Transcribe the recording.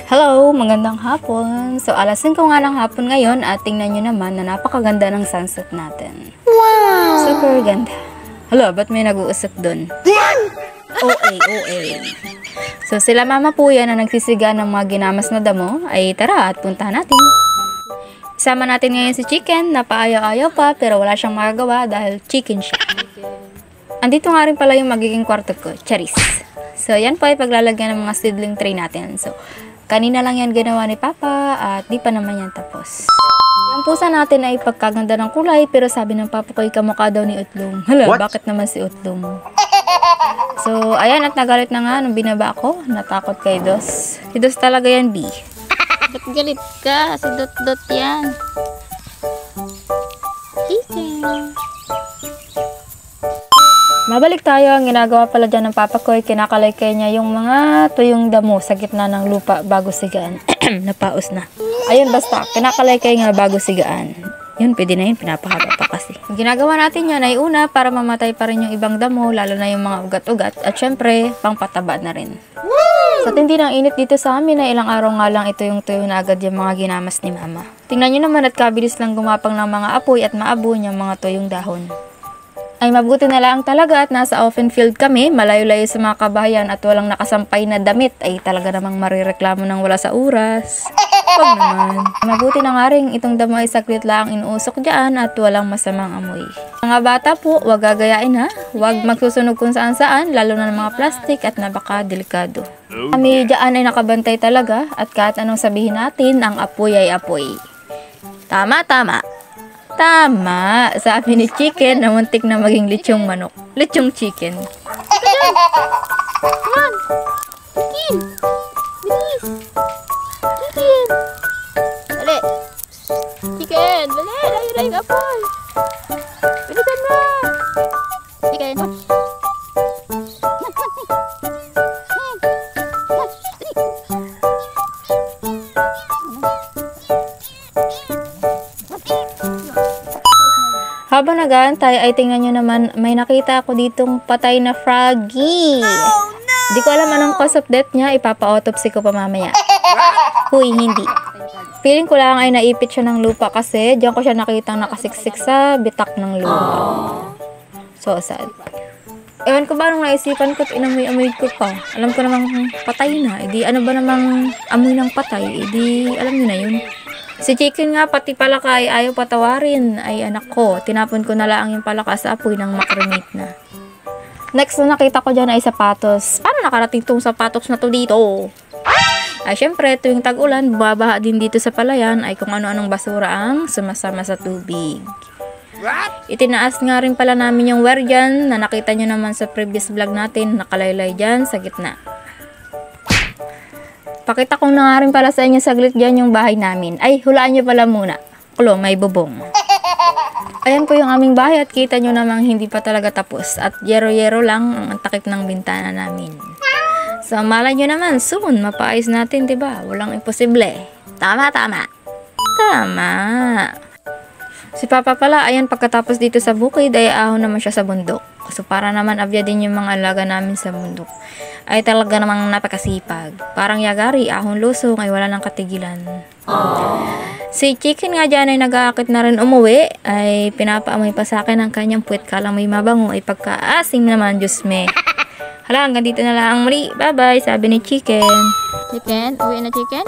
Hello, magandang hapon. So, alas 5 nga ng hapon ngayon at tingnan nyo naman na napakaganda ng sunset natin. Wow! Super ganda. Hala, ba't may nag-uusap dun? OA. So, sila mama po yan na nagsisiga ng mga ginamas na damo. Ay tara at puntahan natin. Isama natin ngayon si Chicken na paayaw-ayaw pa pero wala siyang magagawa dahil chicken siya. Andito nga rin pala yung magiging kwarto ko, charis. So, yan po ay paglalagyan ng mga seedling tray natin. So, kanina lang yan ginawa ni Papa at di pa naman yan tapos. Yung pusa natin ay pagkaganda ng kulay pero sabi ng Papa ko ay kamukha daw ni Utlong. Hala, bakit naman si Utlong? So, ayan at nagalit na nga nung binaba ako. Natakot kay Dos. Si Dos talaga yan, B. Ba't galit ka? Si Dot yan. Chicken. Mabalik tayo, ang ginagawa pala dyan ng Papa ko ay kinakalaykay niya yung mga tuyong damo sa gitna ng lupa bago sigaan. Napaos na. Ayun basta, kinakalaykay nga bago sigaan. Yun, pwede na yun, pinapahaba pa kasi. Ang ginagawa natin yan ay una para mamatay pa rin yung ibang damo, lalo na yung mga ugat-ugat. At syempre, pangpataba na rin. Sa tindi ng init dito sa amin na ilang araw nga lang ito yung tuyo na agad yung mga ginamas ni Mama. Tingnan nyo naman at kabilis lang gumapang ng mga apoy at maabo yung mga tuyong dahon. Ay mabuti na lang talaga at nasa open field kami, malayo-layo sa mga kabayan at walang nakasampay na damit ay talaga namang marireklamo ng wala sa oras. Huwag naman. Mabuti na nga rin itong damo ay saglit lang inuusok dyan at walang masamang amoy. Mga bata po, huwag gagayain ha. Huwag magsusunog kung saan-saan, lalo na ng mga plastic at napaka-delikado. Kami dyan ay nakabantay talaga at kahit anong sabihin natin, ang apoy ay apoy. Tama. Tama, sabi ni Chicken na muntik na maging lechong manok. Lechong chicken. Come on. Chicken. Bilis. Chicken. Dali. Chicken. Dali. Layo-layo ka po. Bilisan mo. Chicken. Habang nag-aantay ay tingnan nyo naman, may nakita ako ditong patay na froggy. Oh, no! Di ko alam anong cause of death niya, ipapa-autopsy ko pa mamaya. Huy, hindi. Feeling ko lang ay naipit siya ng lupa kasi diyan ko siya nakitang nakasiksik sa bitak ng lupa. So sad. Ewan ko ba nung naisipan ko at inamoy-amoy ko pa. Alam ko namang patay na. Edi ano ba namang amoy ng patay? Edi alam nyo na yun. Si Chicken nga, pati palaka ay ayaw patawarin. Ay anak ko, tinapon ko na lang yung palaka sa apoy ng makrinate na. Next na nakita ko dyan ay sapatos. Paano nakarating tong sapatos na to dito? Ay syempre, tuwing tag-ulan, bumabaha din dito sa palayan ay kung ano-anong basura ang sumasama sa tubig. Itinaas nga rin pala namin yung wire dyan na nakita nyo naman sa previous vlog natin, nakalaylay dyan sa gitna. Pakita ko na nga rin pala sa inyo saglit dyan yung bahay namin. Ay, hulaan nyo pala muna. Kulo, may bubong. Ayan po yung aming bahay at kita nyo namang hindi pa talaga tapos. At yero-yero lang ang takip ng bintana namin. So, malay nyo naman, soon, mapaayos natin, diba? Walang imposible. Tama. Si Papa pala, ayan, pagkatapos dito sa bukid, ay ahon naman siya sa bundok. So, para naman abya din yung mga alaga namin sa bundok. Ay talaga namang napakasipag. Parang yagari, ahon lusong, ay wala nang katigilan. Si Chicken nga dyan ay nag-aakit na rin umuwi, ay pinapaamoy pa sa akin ang kanyang puwet kalang may mabango, ay pagkaasim naman, Diyos me. Hala, hanggang dito na lang muli. Bye-bye, sabi ni Chicken. Chicken? Uwi na Chicken?